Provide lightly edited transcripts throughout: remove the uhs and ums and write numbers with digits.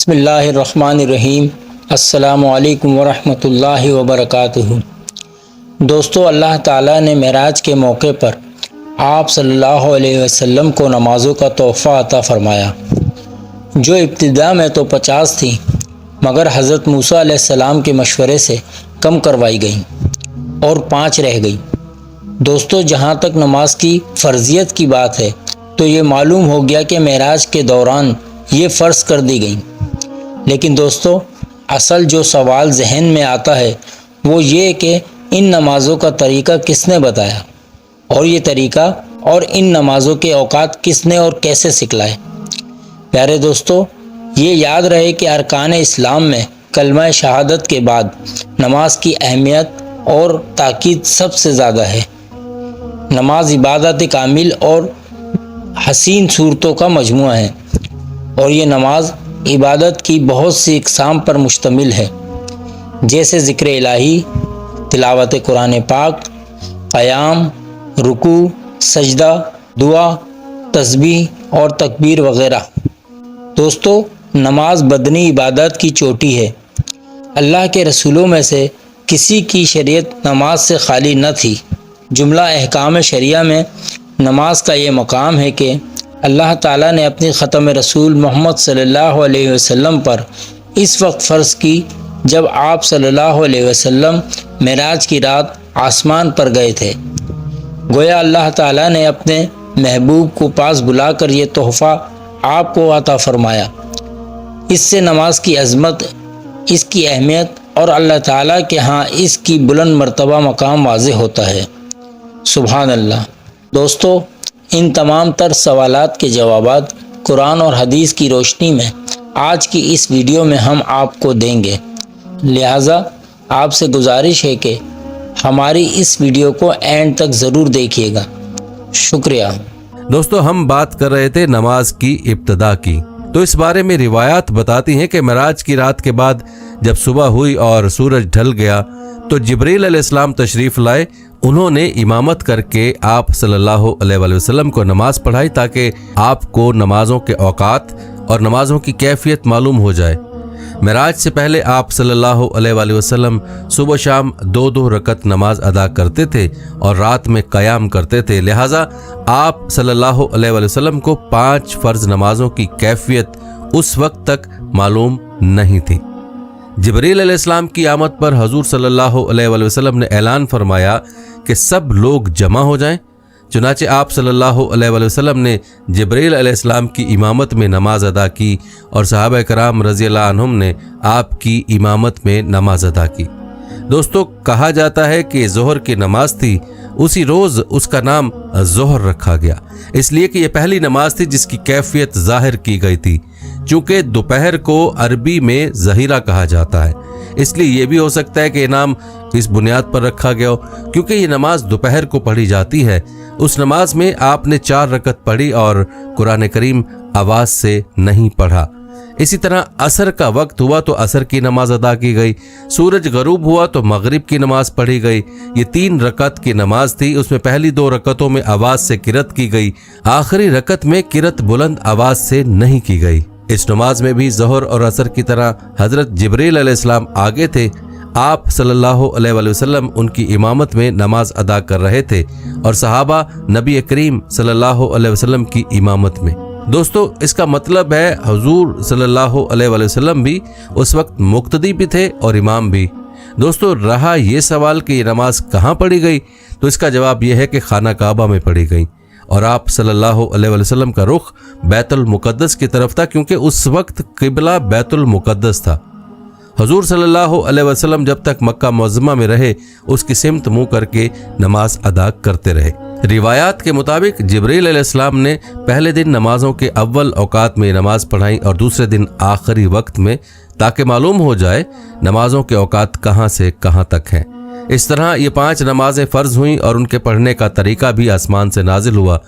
بسم اللہ الرحمن الرحیم۔ السلام علیکم ورحمۃ اللہ وبرکاتہ۔ دوستو، اللہ تعالیٰ نے معراج کے موقع پر آپ صلی اللہ علیہ وسلم کو نمازوں کا تحفہ عطا فرمایا، جو ابتدا میں تو 50 تھیں مگر حضرت موسیٰ علیہ السلام کے مشورے سے کم کروائی گئیں اور 5 رہ گئی۔ دوستو، جہاں تک نماز کی فرضیت کی بات ہے تو یہ معلوم ہو گیا کہ معراج کے دوران یہ فرض کر دی گئیں، لیکن دوستو اصل جو سوال ذہن میں آتا ہے وہ یہ کہ ان نمازوں کا طریقہ کس نے بتایا، اور یہ طریقہ اور ان نمازوں کے اوقات کس نے اور کیسے سکھلائے۔ پیارے دوستو، یہ یاد رہے کہ ارکان اسلام میں کلمہ شہادت کے بعد نماز کی اہمیت اور تاکید سب سے زیادہ ہے۔ نماز عبادت کامل اور حسین صورتوں کا مجموعہ ہے، اور یہ نماز عبادت کی بہت سی اقسام پر مشتمل ہے، جیسے ذکر الہی، تلاوت قرآن پاک، قیام، رکوع، سجدہ، دعا، تسبیح اور تکبیر وغیرہ۔ دوستو، نماز بدنی عبادت کی چوٹی ہے۔ اللہ کے رسولوں میں سے کسی کی شریعت نماز سے خالی نہ تھی۔ جملہ احکام شریعہ میں نماز کا یہ مقام ہے کہ اللہ تعالیٰ نے اپنی ختم رسول محمد صلی اللہ علیہ وسلم پر اس وقت فرض کی جب آپ صلی اللہ علیہ وسلم معراج کی رات آسمان پر گئے تھے۔ گویا اللہ تعالیٰ نے اپنے محبوب کو پاس بلا کر یہ تحفہ آپ کو عطا فرمایا۔ اس سے نماز کی عظمت، اس کی اہمیت اور اللہ تعالیٰ کے ہاں اس کی بلند مرتبہ مقام واضح ہوتا ہے۔ سبحان اللہ۔ دوستو، ان تمام تر سوالات کے جوابات قرآن اور حدیث کی روشنی میں آج کی اس ویڈیو میں ہم آپ کو دیں گے، لہٰذا آپ سے گزارش ہے کہ ہماری اس ویڈیو کو اینڈ تک ضرور دیکھیے گا۔ شکریہ۔ دوستو، ہم بات کر رہے تھے نماز کی ابتدا کی، تو اس بارے میں روایات بتاتی ہیں کہ معراج کی رات کے بعد جب صبح ہوئی اور سورج ڈھل گیا تو جبریل علیہ السلام تشریف لائے۔ انہوں نے امامت کر کے آپ صلی اللہ علیہ وسلم کو نماز پڑھائی تاکہ آپ کو نمازوں کے اوقات اور نمازوں کی کیفیت معلوم ہو جائے۔ معراج سے پہلے آپ صلی اللہ علیہ وسلم صبح شام 2 رکعت نماز ادا کرتے تھے اور رات میں قیام کرتے تھے، لہٰذا آپ صلی اللہ علیہ وسلم کو 5 فرض نمازوں کی کیفیت اس وقت تک معلوم نہیں تھی۔ جبریل علیہ السلام کی آمد پر حضور صلی اللہ علیہ وسلم نے اعلان فرمایا کہ سب لوگ جمع ہو جائیں۔ چنانچہ آپ صلی اللہ علیہ وسلم نے جبریل علیہ السلام کی امامت میں نماز ادا کی اور صحابہ کرام رضی اللہ عنہم نے آپ کی امامت میں نماز ادا کی۔ دوستو، کہا جاتا ہے کہ ظہر کی نماز تھی، اسی روز اس کا نام ظہر رکھا گیا، اس لیے کہ یہ پہلی نماز تھی جس کی کیفیت ظاہر کی گئی تھی۔ چونکہ دوپہر کو عربی میں ظہیرہ کہا جاتا ہے، اس لیے یہ بھی ہو سکتا ہے کہ یہ نام اس بنیاد پر رکھا گیا ہو کیونکہ یہ نماز دوپہر کو پڑھی جاتی ہے۔ اس نماز میں آپ نے 4 رکعت پڑھی اور قرآن کریم آواز سے نہیں پڑھا۔ اسی طرح عصر کا وقت ہوا تو عصر کی نماز ادا کی گئی، سورج غروب ہوا تو مغرب کی نماز پڑھی گئی۔ یہ 3 رکعت کی نماز تھی، اس میں پہلی 2 رکعتوں میں آواز سے قرات کی گئی، آخری رکعت میں قرات بلند آواز سے نہیں کی گئی۔ اس نماز میں بھی ظہر اور عصر کی طرح حضرت جبریل علیہ السلام آگے تھے، آپ صلی اللہ علیہ وسلم ان کی امامت میں نماز ادا کر رہے تھے اور صحابہ نبی کریم صلی اللہ علیہ وسلم کی امامت میں۔ دوستو، اس کا مطلب ہے حضور صلی اللہ علیہ وسلم بھی اس وقت مقتدی بھی تھے اور امام بھی۔ دوستو، رہا یہ سوال کہ یہ نماز کہاں پڑھی گئی، تو اس کا جواب یہ ہے کہ خانہ کعبہ میں پڑھی گئی، اور آپ صلی اللہ علیہ وسلم کا رخ بیت المقدس کی طرف تھا کیونکہ اس وقت قبلہ بیت المقدس تھا۔ حضور صلی اللہ علیہ وسلم جب تک مکہ معظمہ میں رہے اس کی سمت منہ کر کے نماز ادا کرتے رہے۔ روایات کے مطابق جبریل علیہ السلام نے پہلے دن نمازوں کے اول اوقات میں نماز پڑھائی اور دوسرے دن آخری وقت میں، تاکہ معلوم ہو جائے نمازوں کے اوقات کہاں سے کہاں تک ہیں۔ اس طرح یہ 5 نمازیں فرض ہوئیں اور ان کے پڑھنے کا طریقہ بھی آسمان سے نازل ہوا۔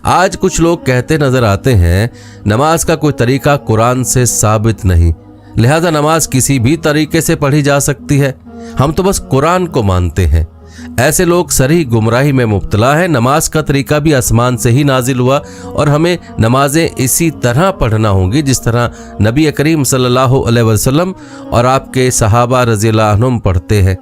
آج کچھ لوگ کہتے نظر آتے ہیں نماز کا کوئی طریقہ قرآن سے ثابت نہیں، لہذا نماز کسی بھی طریقے سے پڑھی جا سکتی ہے، ہم تو بس قرآن کو مانتے ہیں۔ ایسے لوگ صریح گمراہی میں مبتلا ہیں۔ نماز کا طریقہ بھی آسمان سے ہی نازل ہوا اور ہمیں نمازیں اسی طرح پڑھنا ہوں گی جس طرح نبی کریم صلی اللہ علیہ وسلم اور آپ کے صحابہ رضی اللہ عنہم پڑھتے ہیں۔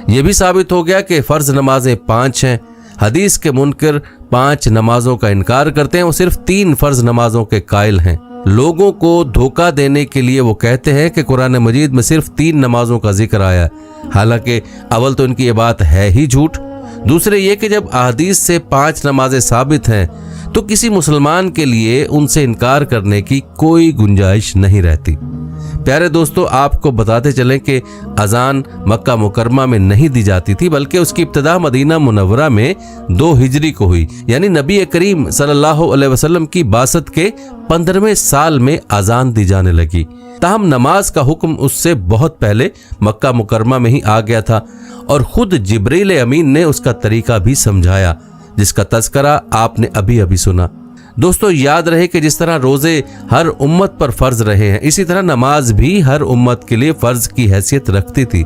یہ بھی ثابت ہو گیا کہ فرض نمازیں 5 ہیں۔ حدیث کے منکر 5 نمازوں کا انکار کرتے ہیں، وہ صرف 3 فرض نمازوں کے قائل ہیں۔ لوگوں کو دھوکہ دینے کے لیے وہ کہتے ہیں کہ قرآن مجید میں صرف 3 نمازوں کا ذکر آیا ہے، حالانکہ اول تو ان کی یہ بات ہے ہی جھوٹ۔ دوسرے یہ کہ جب احادیث سے 5 نمازیں ثابت ہیں تو کسی مسلمان کے لیے ان سے انکار کرنے کی کوئی گنجائش نہیں رہتی۔ پیارے دوستو، آپ کو بتاتے چلیں کہ اذان مکہ مکرمہ میں نہیں دی جاتی تھی، بلکہ اس کی ابتدا مدینہ منورہ میں 2 ہجری کو ہوئی، یعنی نبی کریم صلی اللہ علیہ وسلم کی بعثت کے 15ویں سال میں اذان دی جانے لگی۔ تاہم نماز کا حکم اس سے بہت پہلے مکہ مکرمہ میں ہی آ گیا تھا، اور خود جبریل امین نے اس کا طریقہ بھی سمجھایا، جس کا تذکرہ آپ نے ابھی سنا۔ دوستو، یاد رہے کہ جس طرح روزے ہر امت پر فرض رہے ہیں، اسی طرح نماز بھی ہر امت کے لیے فرض کی حیثیت رکھتی تھی۔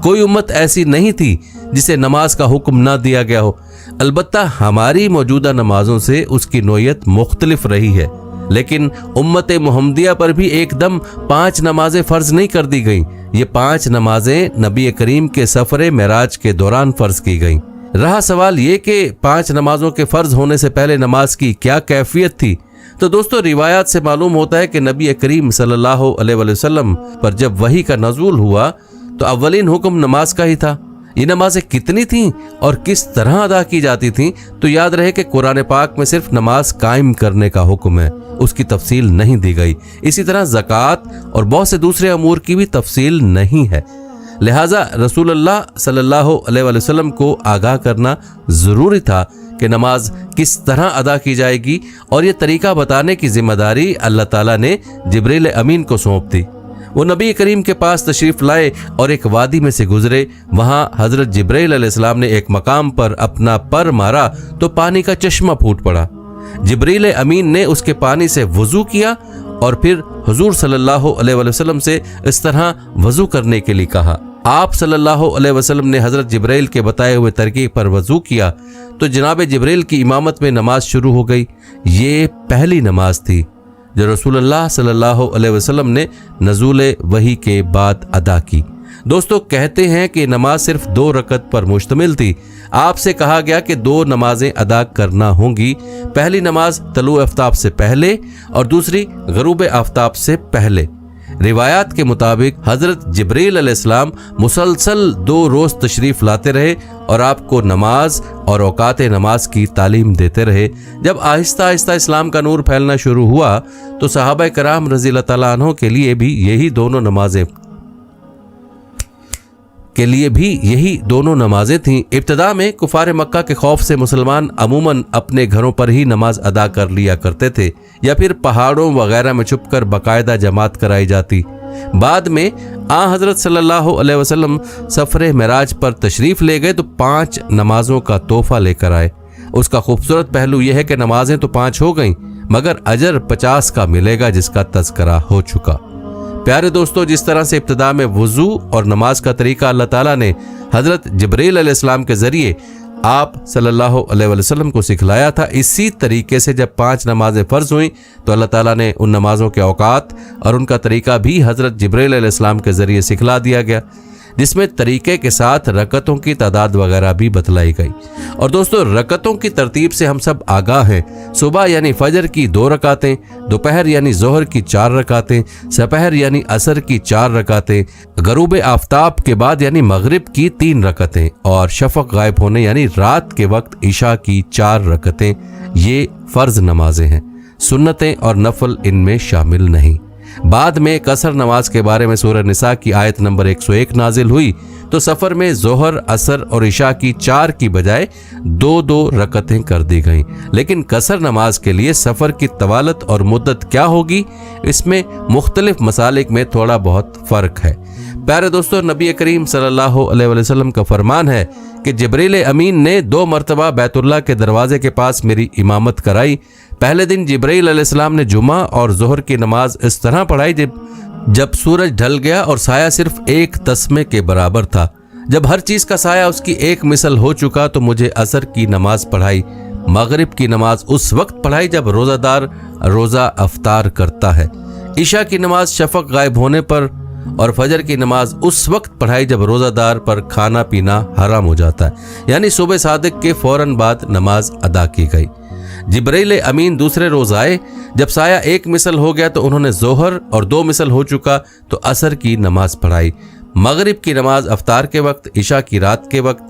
کوئی امت ایسی نہیں تھی جسے نماز کا حکم نہ دیا گیا ہو۔ البتہ ہماری موجودہ نمازوں سے اس کی نوعیت مختلف رہی ہے، لیکن امت محمدیہ پر بھی ایک دم 5 نمازیں فرض نہیں کر دی گئیں۔ یہ 5 نمازیں نبی کریم کے سفر معراج کے دوران فرض کی گئیں۔ رہا سوال یہ کہ 5 نمازوں کے فرض ہونے سے پہلے نماز کی کیا کیفیت تھی، تو دوستو روایات سے معلوم ہوتا ہے کہ نبی کریم صلی اللہ علیہ وسلم پر جب وحی کا نزول ہوا تو اولین حکم نماز کا ہی تھا۔ یہ نمازیں کتنی تھیں اور کس طرح ادا کی جاتی تھیں، تو یاد رہے کہ قرآن پاک میں صرف نماز قائم کرنے کا حکم ہے، اس کی تفصیل نہیں دی گئی۔ اسی طرح زکوٰۃ اور بہت سے دوسرے امور کی بھی تفصیل نہیں ہے، لہٰذا رسول اللہ صلی اللہ علیہ وسلم کو آگاہ کرنا ضروری تھا کہ نماز کس طرح ادا کی جائے گی، اور یہ طریقہ بتانے کی ذمہ داری اللہ تعالیٰ نے جبریل امین کو سونپ دی۔ وہ نبی کریم کے پاس تشریف لائے اور ایک وادی میں سے گزرے۔ وہاں حضرت جبریل علیہ السلام نے ایک مقام پر اپنا پر مارا تو پانی کا چشمہ پھوٹ پڑا۔ جبریل امین نے اس کے پانی سے وضو کیا اور پھر حضور صلی اللہ علیہ وسلم سے اس طرح وضو کرنے کے لیے کہا۔ آپ صلی اللہ علیہ وسلم نے حضرت جبریل کے بتائے ہوئے طریقے پر وضو کیا تو جناب جبریل کی امامت میں نماز شروع ہو گئی۔ یہ پہلی نماز تھی جو رسول اللہ صلی اللہ علیہ وسلم نے نزول وحی کے بعد ادا کی۔ دوستو، کہتے ہیں کہ نماز صرف 2 رکعت پر مشتمل تھی۔ آپ سے کہا گیا کہ 2 نمازیں ادا کرنا ہوں گی، پہلی نماز طلوع آفتاب سے پہلے اور دوسری غروب آفتاب سے پہلے۔ روایات کے مطابق حضرت جبریل علیہ السلام مسلسل 2 روز تشریف لاتے رہے اور آپ کو نماز اور اوقات نماز کی تعلیم دیتے رہے۔ جب آہستہ آہستہ اسلام کا نور پھیلنا شروع ہوا تو صحابہ کرام رضی اللہ تعالیٰ عنہ کے لیے بھی یہی دونوں نمازیں تھیں۔ ابتدا میں کفار مکہ کے خوف سے مسلمان عموماً اپنے گھروں پر ہی نماز ادا کر لیا کرتے تھے، یا پھر پہاڑوں وغیرہ میں چھپ کر باقاعدہ جماعت کرائی جاتی۔ بعد میں حضرت صلی اللہ علیہ وسلم سفر معراج پر تشریف لے گئے تو 5 نمازوں کا تحفہ لے کر آئے۔ اس کا خوبصورت پہلو یہ ہے کہ نمازیں تو 5 ہو گئیں، مگر اجر 50 کا ملے گا، جس کا تذکرہ ہو چکا۔ پیارے دوستو، جس طرح سے ابتدا میں وضو اور نماز کا طریقہ اللہ تعالیٰ نے حضرت جبریل علیہ السلام کے ذریعے آپ صلی اللہ علیہ وسلم کو سکھلایا تھا، اسی طریقے سے جب 5 نمازیں فرض ہوئیں تو اللہ تعالیٰ نے ان نمازوں کے اوقات اور ان کا طریقہ بھی حضرت جبریل علیہ السلام کے ذریعے سکھلا دیا گیا، جس میں طریقے کے ساتھ رکعتوں کی تعداد وغیرہ بھی بتلائی گئی۔ اور دوستو، رکعتوں کی ترتیب سے ہم سب آگاہ ہیں۔ صبح یعنی فجر کی 2 رکعتیں، دوپہر یعنی ظہر کی 4 رکعتیں، سپہر یعنی عصر کی 4 رکعتیں، غروب آفتاب کے بعد یعنی مغرب کی 3 رکعتیں، اور شفق غائب ہونے یعنی رات کے وقت عشاء کی 4 رکعتیں۔ یہ فرض نمازیں ہیں، سنتیں اور نفل ان میں شامل نہیں۔ بعد میں قصر نماز کے بارے میں سورہ نساء کی آیت نمبر 101 نازل ہوئی تو سفر میں ظہر، عصر اور عشاء کی 4 کی بجائے 2 رکعتیں کر دی گئیں۔ لیکن قصر نماز کے لیے سفر کی طوالت اور مدت کیا ہوگی، اس میں مختلف مسالک میں تھوڑا بہت فرق ہے۔ پیارے دوستو، نبی کریم صلی اللہ علیہ وسلم کا فرمان ہے کہ جبریل امین نے 2 مرتبہ بیت اللہ کے دروازے کے پاس میری امامت کرائی۔ پہلے دن جبریل علیہ السلام نے جمعہ اور ظہر کی نماز اس طرح پڑھائی جب سورج ڈھل گیا اور سایہ صرف 1 تسمے کے برابر تھا، جب ہر چیز کا سایہ اس کی ایک مثل ہو چکا تو مجھے عصر کی نماز پڑھائی، مغرب کی نماز اس وقت پڑھائی جب روزہ دار روزہ افطار کرتا ہے، عشاء کی نماز شفق غائب ہونے پر اور فجر کی نماز اس وقت پڑھائی جب روزہ دار پر کھانا پینا حرام ہو جاتا ہے، یعنی صبح صادق کے فوراً بعد نماز ادا کی گئی۔ جبرائیل امین دوسرے روز آئے، جب سایہ ایک مثل ہو گیا تو انہوں نے ظہر اور 2 مثل ہو چکا تو عصر کی نماز پڑھائی، مغرب کی نماز افطار کے وقت، عشاء کی رات کے وقت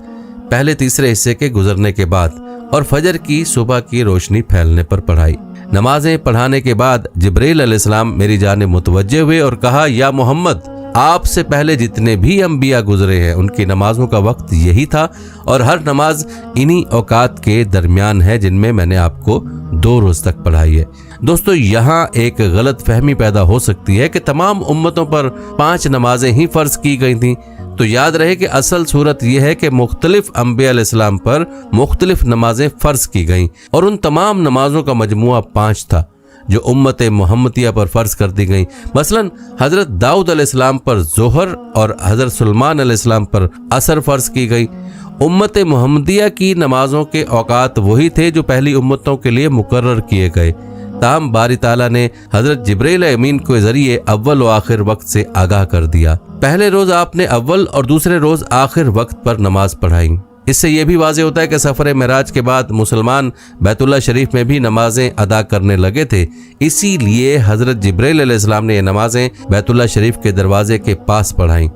پہلے تیسرے حصے کے گزرنے کے بعد اور فجر کی صبح کی روشنی پھیلنے پر پڑھائی۔ نمازیں پڑھانے کے بعد جبرائیل علیہ السلام میری جانب متوجہ ہوئے اور کہا، یا محمد، آپ سے پہلے جتنے بھی انبیاء گزرے ہیں ان کی نمازوں کا وقت یہی تھا اور ہر نماز انہی اوقات کے درمیان ہے جن میں نے آپ کو 2 روز تک پڑھائی ہے۔ دوستو، یہاں ایک غلط فہمی پیدا ہو سکتی ہے کہ تمام امتوں پر 5 نمازیں ہی فرض کی گئی تھیں، تو یاد رہے کہ اصل صورت یہ ہے کہ مختلف انبیاء علیہ السلام پر مختلف نمازیں فرض کی گئیں اور ان تمام نمازوں کا مجموعہ 5 تھا جو امت محمدیہ پر فرض کر دی گئیں۔ مثلا حضرت داؤد علیہ السلام پر ظہر اور حضرت سلیمان علیہ السلام پر عصر فرض کی گئی۔ امت محمدیہ کی نمازوں کے اوقات وہی تھے جو پہلی امتوں کے لیے مقرر کیے گئے، تاہم باری تعالیٰ نے حضرت جبرائیل امین کے ذریعے اول و آخر وقت سے آگاہ کر دیا۔ پہلے روز آپ نے اول اور دوسرے روز آخر وقت پر نماز پڑھائی۔ اس سے یہ بھی واضح ہوتا ہے کہ سفر معراج کے بعد مسلمان بیت اللہ شریف میں بھی نمازیں ادا کرنے لگے تھے، اسی لیے حضرت جبرائیل علیہ السلام نے یہ نمازیں بیت اللہ شریف کے دروازے کے پاس پڑھائیں۔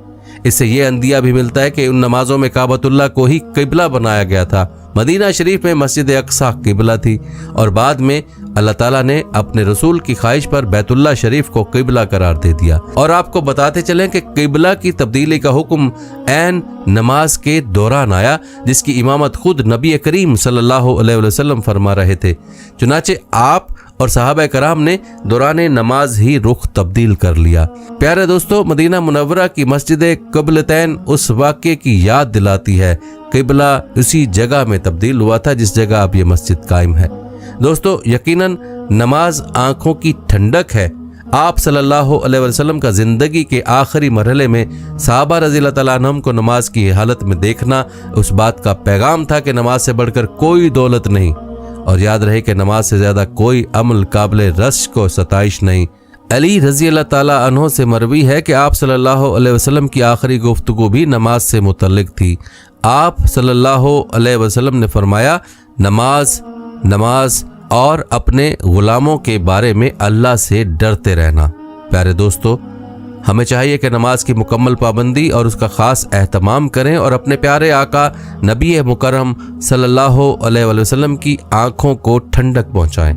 اس سے یہ اندیہ بھی ملتا ہے کہ ان نمازوں میں کعبۃ اللہ کو ہی قبلہ بنایا گیا تھا۔ مدینہ شریف میں مسجد اقصی قبلہ تھی اور بعد میں اللہ تعالیٰ نے اپنے رسول کی خواہش پر بیت اللہ شریف کو قبلہ قرار دے دیا۔ اور آپ کو بتاتے چلیں کہ قبلہ کی تبدیلی کا حکم عین نماز کے دوران آیا، جس کی امامت خود نبی کریم صلی اللہ علیہ وسلم فرما رہے تھے۔ چنانچہ آپ اور صحابہ کرام نے دوران نماز ہی رخ تبدیل کر لیا۔ پیارے دوستو، مدینہ منورہ کی مسجد قبلتین اس واقعے کی یاد دلاتی ہے۔ قبلہ اسی جگہ میں تبدیل ہوا تھا جس جگہ اب یہ مسجد قائم ہے۔ دوستو، یقیناً نماز آنکھوں کی ٹھنڈک ہے۔ آپ صلی اللہ علیہ وسلم کا زندگی کے آخری مرحلے میں صحابہ رضی اللہ تعالیٰ عنہم کو نماز کی حالت میں دیکھنا اس بات کا پیغام تھا کہ نماز سے بڑھ کر کوئی دولت نہیں، اور یاد رہے کہ نماز سے زیادہ کوئی عمل قابل رشک و ستائش نہیں۔ علی رضی اللہ تعالیٰ عنہ سے مروی ہے کہ آپ صلی اللہ علیہ وسلم کی آخری گفتگو بھی نماز سے متعلق تھی۔ آپ صلی اللہ علیہ وسلم نے فرمایا، نماز نماز اور اپنے غلاموں کے بارے میں اللہ سے ڈرتے رہنا۔ پیارے دوستو، ہمیں چاہیے کہ نماز کی مکمل پابندی اور اس کا خاص اہتمام کریں اور اپنے پیارے آقا نبی مکرم صلی اللہ علیہ وسلم کی آنکھوں کو ٹھنڈک پہنچائیں۔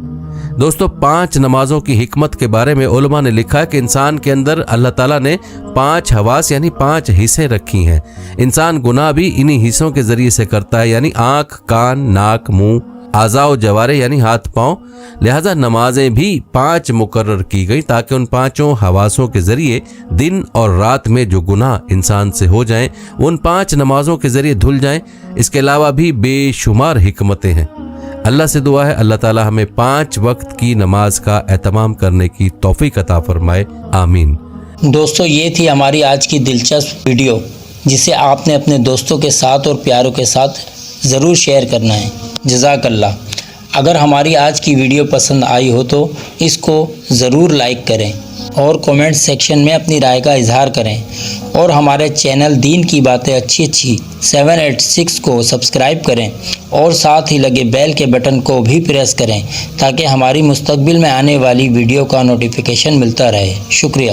دوستو، 5 نمازوں کی حکمت کے بارے میں علماء نے لکھا ہے کہ انسان کے اندر اللہ تعالیٰ نے 5 حواس یعنی 5 حصے رکھی ہیں۔ انسان گناہ بھی انہی حصوں کے ذریعے سے کرتا ہے، یعنی آنکھ، کان، ناک، منہ، اعضاء و جوارح یعنی ہاتھ پاؤں۔ لہذا نمازیں بھی 5 مقرر کی گئی تاکہ ان 5 حواسوں کے ذریعے دن اور رات میں جو گناہ انسان سے ہو جائیں وہ ان 5 نمازوں کے ذریعے دھل جائیں۔ اس کے علاوہ بھی بے شمار حکمتیں ہیں۔ اللہ سے دعا ہے اللہ تعالی ہمیں 5 وقت کی نماز کا اہتمام کرنے کی توفیق عطا فرمائے، آمین۔ دوستو، یہ تھی ہماری آج کی دلچسپ ویڈیو، جسے آپ نے اپنے دوستوں کے ساتھ اور پیاروں کے ساتھ ضرور شیئر کرنا ہے۔ جزاک اللہ۔ اگر ہماری آج کی ویڈیو پسند آئی ہو تو اس کو ضرور لائک کریں اور کومنٹ سیکشن میں اپنی رائے کا اظہار کریں، اور ہمارے چینل دین کی باتیں اچھی 786 کو سبسکرائب کریں اور ساتھ ہی لگے بیل کے بٹن کو بھی پریس کریں تاکہ ہماری مستقبل میں آنے والی ویڈیو کا نوٹیفیکیشن ملتا رہے۔ شکریہ۔